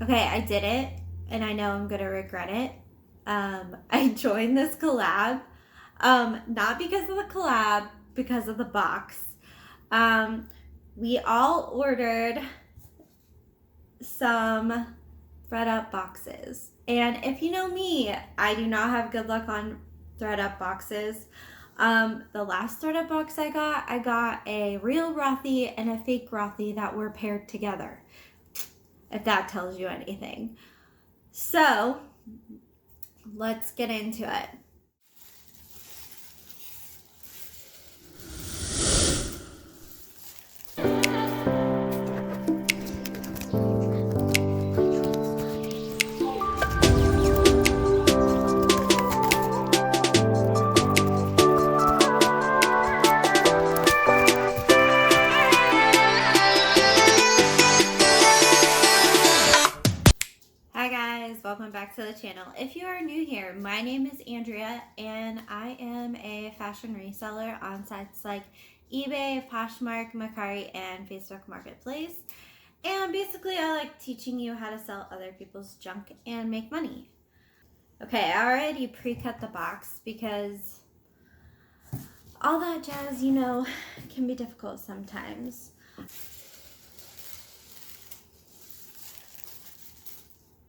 Okay, I did it, and I know I'm gonna regret it. I joined this collab, not because of the collab, because of the box. Um, we all ordered some Thredup boxes, and if you know me, I do not have good luck on Thredup boxes. The last Thredup box I got a real Rothy and a fake Rothy that were paired together. If that tells you anything. So let's get into it. Hi guys, welcome back to the channel. If you are new here, my name is Andrea and I am a fashion reseller on sites like eBay, Poshmark, Mercari, and Facebook Marketplace. And basically I like teaching you how to sell other people's junk and make money. Okay, I already pre-cut the box because all that jazz, you know, can be difficult sometimes.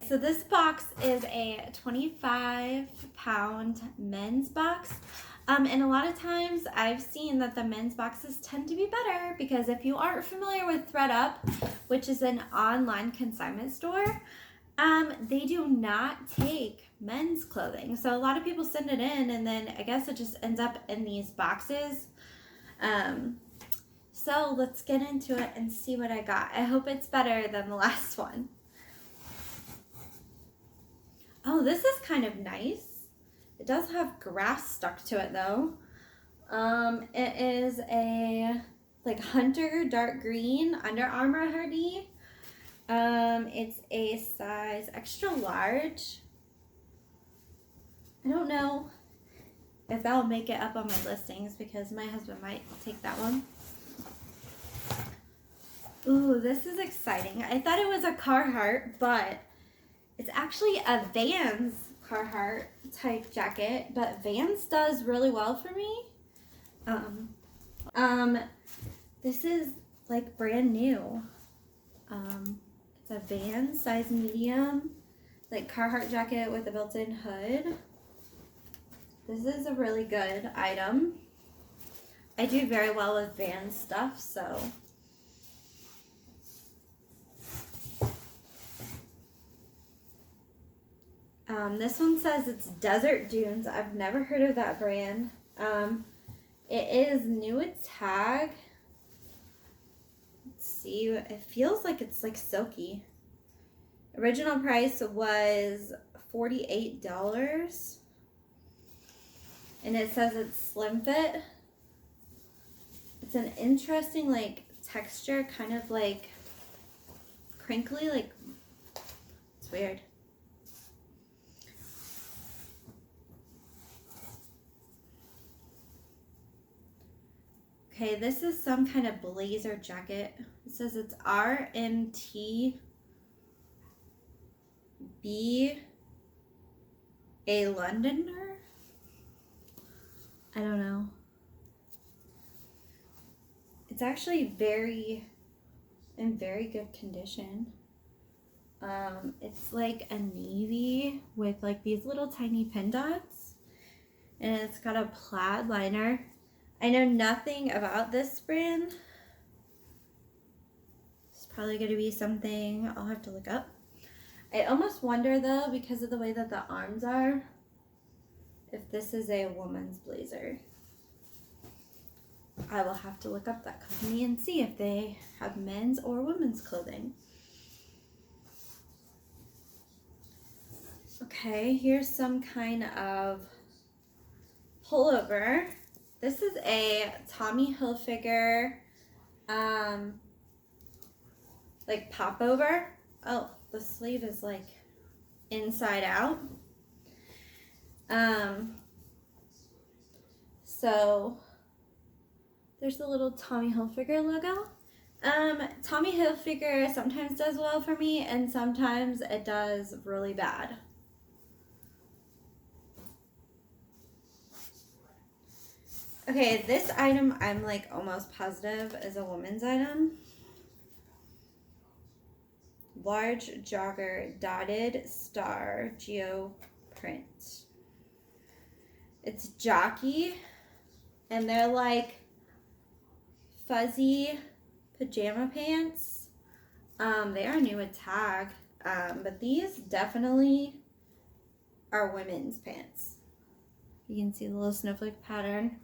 So this box is a 25-pound men's box. And a lot of times I've seen that the men's boxes tend to be better because if you aren't familiar with Thredup, which is an online consignment store, they do not take men's clothing. So a lot of people send it in and then I guess it just ends up in these boxes. So let's get into it and see what I got. I hope it's better than the last one. Oh, this is kind of nice. It does have grass stuck to it though. It is a like hunter dark green Under Armour hoodie. It's a size extra large. I don't know if that'll make it up on my listings because my husband might take that one. Ooh, this is exciting. I thought it was a Carhartt, but it's actually a Vans Carhartt type jacket, but Vans does really well for me. This is like brand new. It's a Vans size medium, like Carhartt jacket with a built-in hood. This is a really good item. I do very well with Vans stuff, so. This one says it's Desert Dunes. I've never heard of that brand. It is new at tag. Let's see. It feels like it's like silky. Original price was $48. And it says it's slim fit. It's an interesting like texture, kind of like crinkly, like it's weird. Okay, this is some kind of blazer jacket. It says it's RMTB a Londoner. I don't know. It's actually in very good condition. It's like a navy with like these little tiny pin dots, and it's got a plaid liner. I know nothing about this brand. It's probably going to be something I'll have to look up. I almost wonder though, because of the way that the arms are, if this is a woman's blazer. I will have to look up that company and see if they have men's or women's clothing. Okay, here's some kind of pullover. This is a Tommy Hilfiger, like popover. Oh, the sleeve is like inside out. So there's the little Tommy Hilfiger logo. Tommy Hilfiger sometimes does well for me, and sometimes it does really bad. Okay, this item I'm like almost positive is a woman's item. Large jogger dotted star geo print. It's jockey, and they're like fuzzy pajama pants. They are new with tag, but these definitely are women's pants. You can see the little snowflake pattern.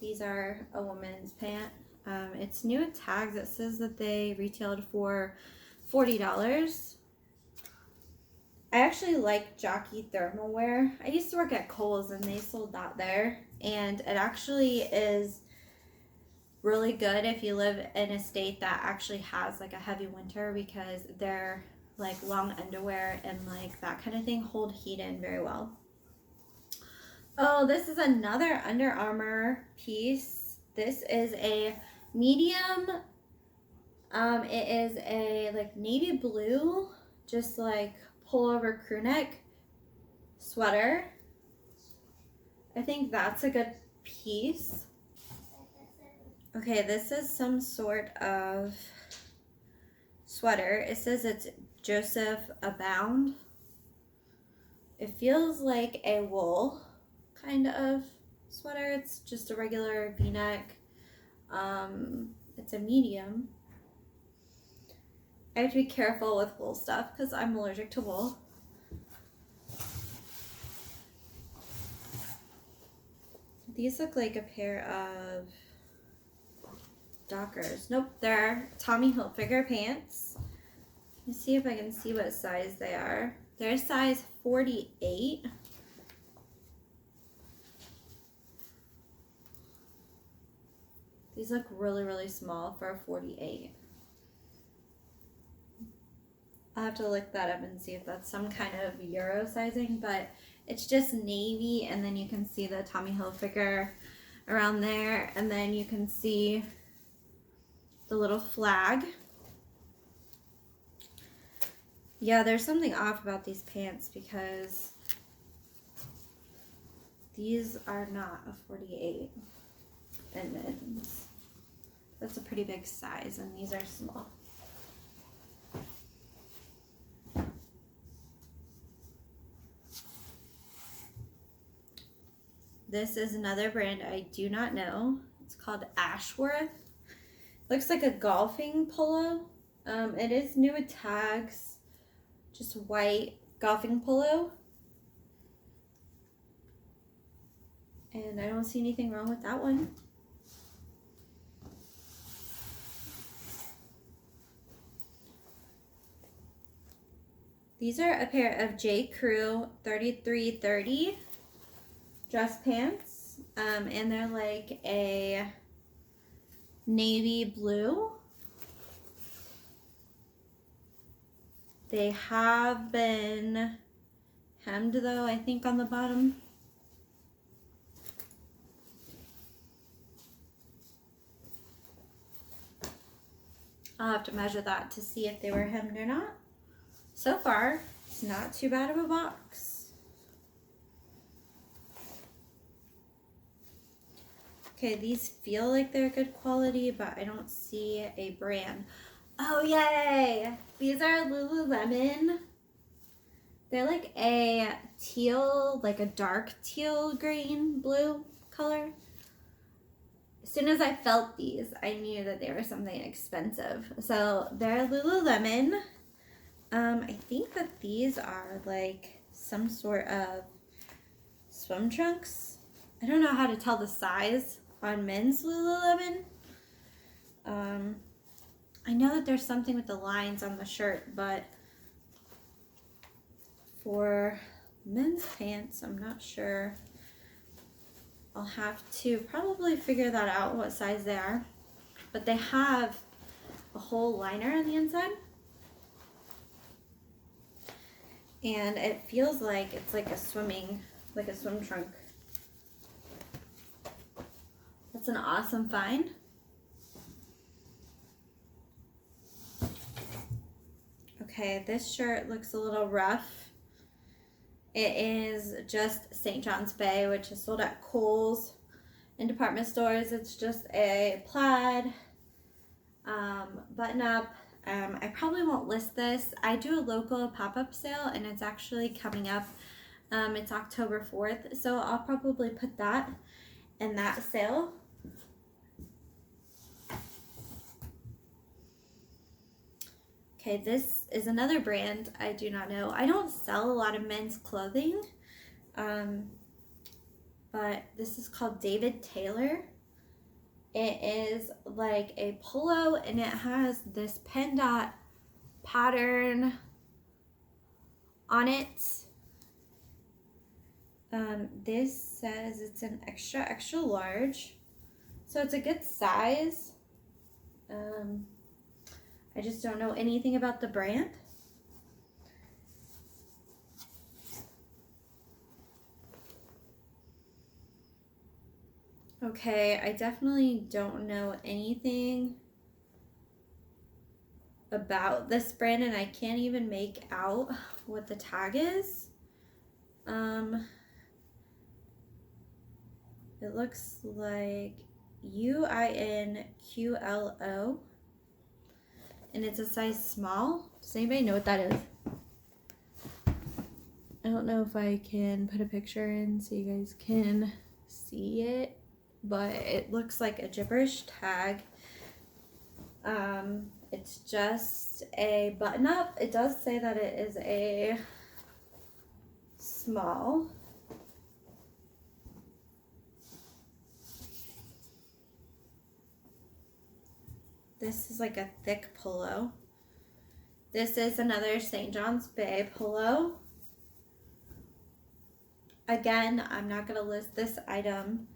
These are a woman's pant. It's new with tags. It says that they retailed for $40. I actually like jockey thermal wear. I used to work at Kohl's and they sold that there. And it actually is really good if you live in a state that actually has like a heavy winter, because their like long underwear and like that kind of thing hold heat in very well. Oh, this is another Under Armour piece. This is a medium. It is a like navy blue, just like pullover crew neck sweater. I think that's a good piece. Okay, this is some sort of sweater. It says it's Joseph Abound. It feels like a wool kind of sweater. It's just a regular v-neck. It's a medium. I have to be careful with wool stuff because I'm allergic to wool. These look like a pair of Dockers. Nope, they're Tommy Hilfiger pants. Let's see if I can see what size they are. They're size 48. These look really, really small for a 48. I'll have to look that up and see if that's some kind of Euro sizing, but it's just navy, and then you can see the Tommy Hilfiger around there, and then you can see the little flag. Yeah, there's something off about these pants because these are not a 48 in men's. That's a pretty big size, and these are small. This is another brand I do not know. It's called Ashworth. Looks like a golfing polo. It is new with tags. Just white golfing polo. And I don't see anything wrong with that one. These are a pair of J. Crew 3330 dress pants. And they're like a navy blue. They have been hemmed though, I think, on the bottom. I'll have to measure that to see if they were hemmed or not. So far, it's not too bad of a box. Okay, these feel like they're good quality, but I don't see a brand. Oh, yay! These are Lululemon. They're like a teal, like a dark teal green blue color. As soon as I felt these, I knew that they were something expensive. So they're Lululemon. I think that these are like some sort of swim trunks. I don't know how to tell the size on men's Lululemon. I know that there's something with the lines on the shirt, but for men's pants, I'm not sure. I'll have to probably figure that out, what size they are. But they have a whole liner on the inside. And it feels like it's like a swim trunk. That's an awesome find. Okay, this shirt looks a little rough. It is just St. John's Bay, which is sold at Kohl's in department stores. It's just a plaid button up. I probably won't list this. I do a local pop-up sale and it's actually coming up. It's October 4th, so I'll probably put that in that sale. Okay, this is another brand I do not know. I don't sell a lot of men's clothing, but this is called David Taylor. It is like a polo and it has this pen dot pattern on it. This says it's an extra large, so it's a good size. I just don't know anything about the brand. Okay, I definitely don't know anything about this brand and I can't even make out what the tag is. It looks like UINQLO. And it's a size small. Does anybody know what that is? I don't know if I can put a picture in so you guys can see it, but it looks like a gibberish tag. It's just a button up. It does say that it is a small. This is like a thick polo. This is another St. John's Bay polo. Again, I'm not going to list this item.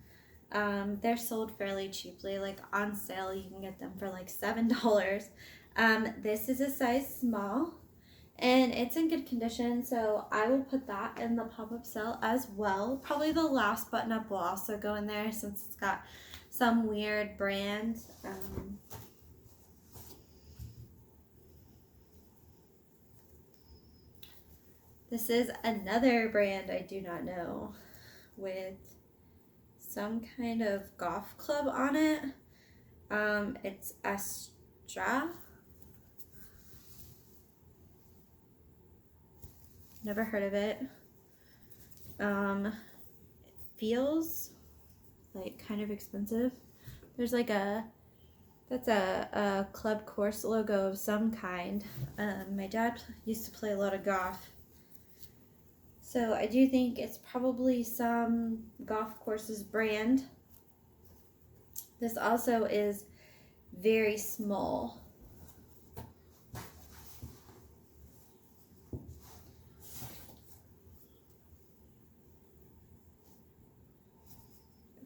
They're sold fairly cheaply, like on sale you can get them for like $7. This is a size small and it's in good condition, so I will put that in the pop-up sale as well. Probably the last button up will also go in there since it's got some weird brand. This is another brand I do not know with some kind of golf club on it. It's Astra. Never heard of it. It feels like kind of expensive. There's like that's a club course logo of some kind. My dad used to play a lot of golf. So I do think it's probably some golf courses brand. This also is very small.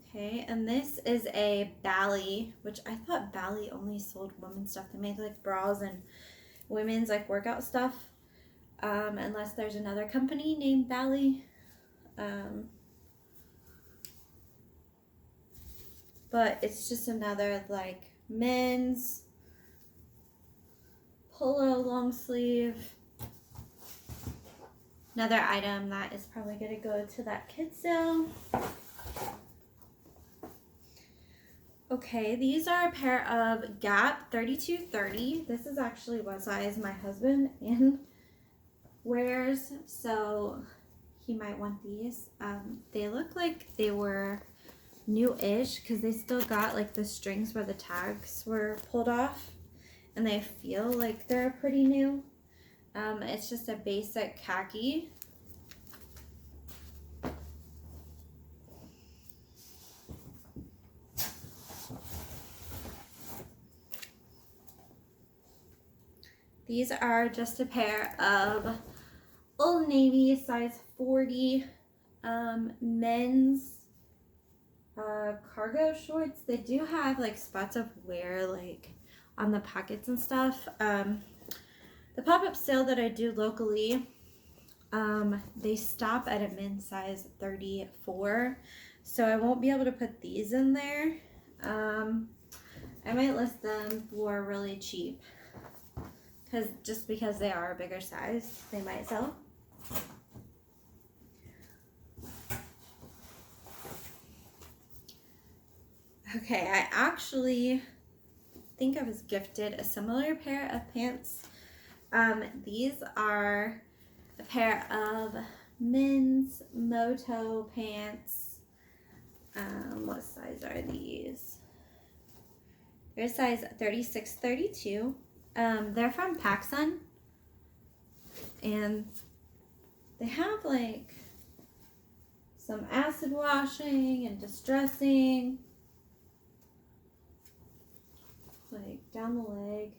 Okay, and this is a Bally, which I thought Bally only sold women's stuff. They make like bras and women's like workout stuff. Unless there's another company named Bally. But it's just another like men's polo long sleeve. Another item that is probably going to go to that kid sale. Okay, these are a pair of Gap 3230. This is actually what size my husband wears, so he might want these. They look like they were new-ish because they still got like the strings where the tags were pulled off and they feel like they're pretty new. It's just a basic khaki. These are just a pair of Old Navy size 40 men's cargo shorts. They do have like spots of wear like on the pockets and stuff. The pop-up sale that I do locally, they stop at a men's size 34, so I won't be able to put these in there. I might list them for really cheap. because they are a bigger size, they might sell. Okay, I actually think I was gifted a similar pair of pants. These are a pair of men's Moto pants. What size are these? They're size 36, 32. They're from PacSun, and they have like some acid washing and distressing, like down the leg.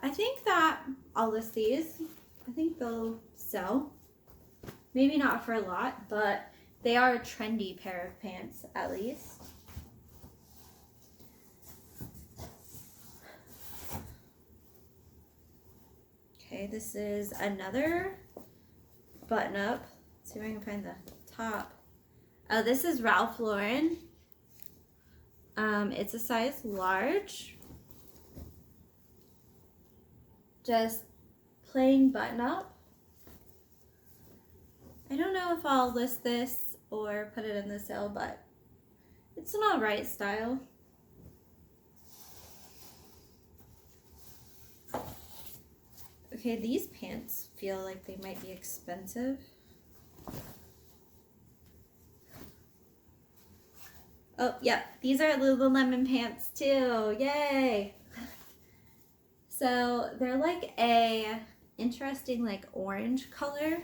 I think that I'll list these. I think they'll sell. Maybe not for a lot, but they are a trendy pair of pants at least. Okay, this is another button up. Let's see if I can find the top. Oh, this is Ralph Lauren. It's a size large. Just plain button up. I don't know if I'll list this or put it in the sale, but it's an alright style. Okay, these pants feel like they might be expensive. Oh, yep, these are Lululemon pants too. Yay! So they're like a interesting like orange color.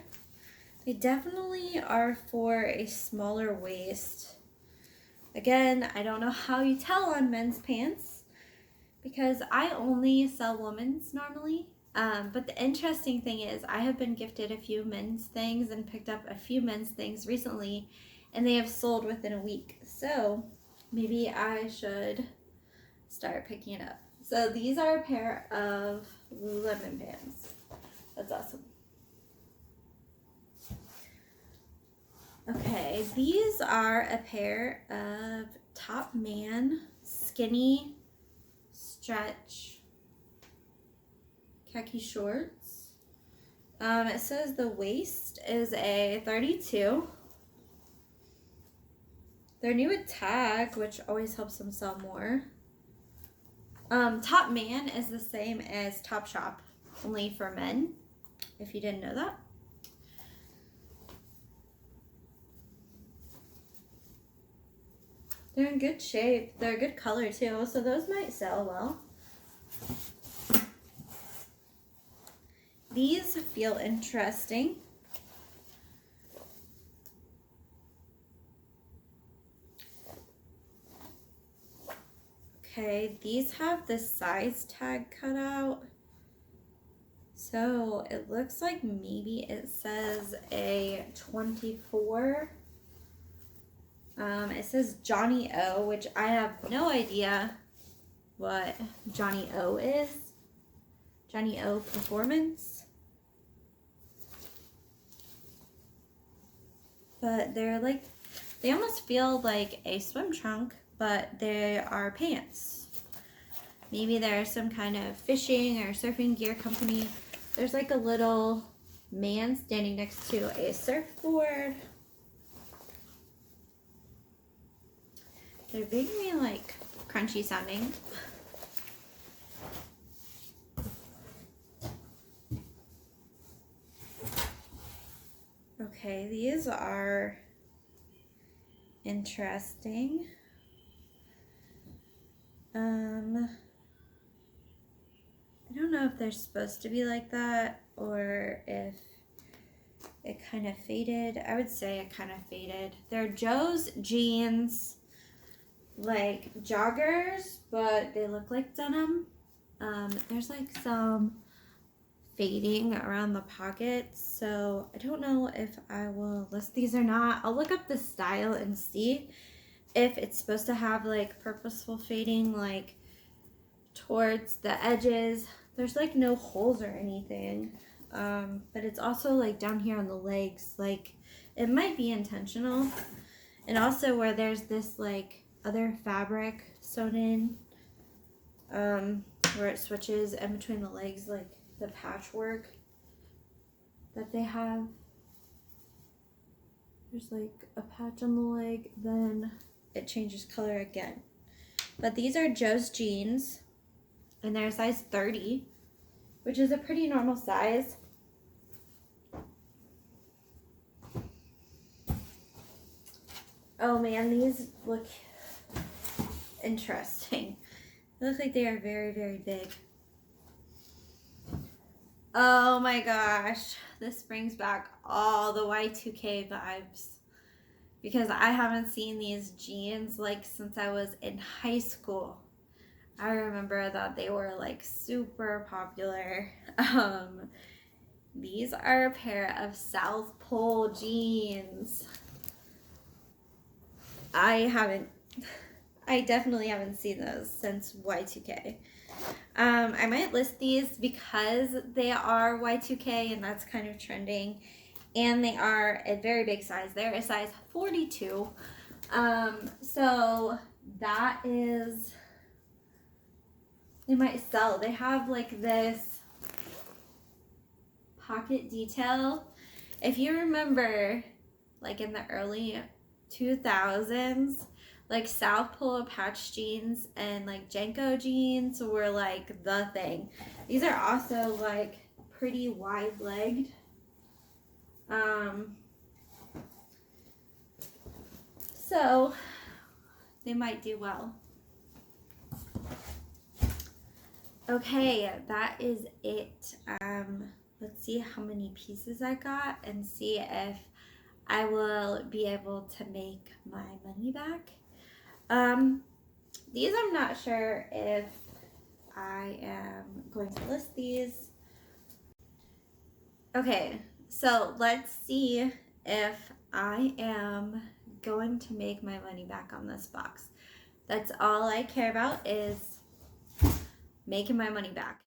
They definitely are for a smaller waist. Again, I don't know how you tell on men's pants because I only sell women's normally. But the interesting thing is I have been gifted a few men's things and picked up a few men's things recently, and they have sold within a week. So maybe I should start picking it up. So these are a pair of Lululemon pants. That's awesome. Okay, these are a pair of Top Man skinny stretch khaki shorts. It says the waist is a 32. They're new with tag, which always helps them sell more. Top Man is the same as Topshop, only for men, if you didn't know that. They're in good shape. They're a good color too, so those might sell well. These feel interesting. Okay, these have the size tag cut out. So it looks like maybe it says a 24. It says Johnny O, which I have no idea what Johnny O is. Johnny O Performance. But they're like, they almost feel like a swim trunk, but they are pants. Maybe they're some kind of fishing or surfing gear company. There's like a little man standing next to a surfboard. They're very like crunchy sounding. Okay, these are interesting. I don't know if they're supposed to be like that or if it kind of faded. I would say it kind of faded. They're Joe's jeans, like joggers, but they look like denim. There's like some fading around the pockets, so I don't know if I will list these or not. I'll look up the style and see if it's supposed to have like purposeful fading like towards the edges. There's like no holes or anything, but it's also like down here on the legs, like it might be intentional. And also where there's this like other fabric sewn in, where it switches in between the legs, like the patchwork that they have. There's like a patch on the leg, then it changes color again. But these are Joe's jeans, and they're size 30, which is a pretty normal size. Oh man, these look interesting. They look like they are very, very big. Oh my gosh, this brings back all the Y2K vibes, because I haven't seen these jeans like since I was in high school. I remember that they were like super popular. These are a pair of South Pole jeans. I definitely haven't seen those since Y2K. I might list these because they are Y2K and that's kind of trending, and they are a very big size. They're a size 42. So that is, they might sell. They have like this pocket detail. If you remember, like in the early 2000s, like South Pole patch jeans and like Jenko jeans were like the thing. These are also like pretty wide legged. So they might do well. Okay, that is it. Let's see how many pieces I got and see if I will be able to make my money back. These I'm not sure if I am going to list these. Okay, so let's see if I am going to make my money back on this box. That's all I care about, is making my money back.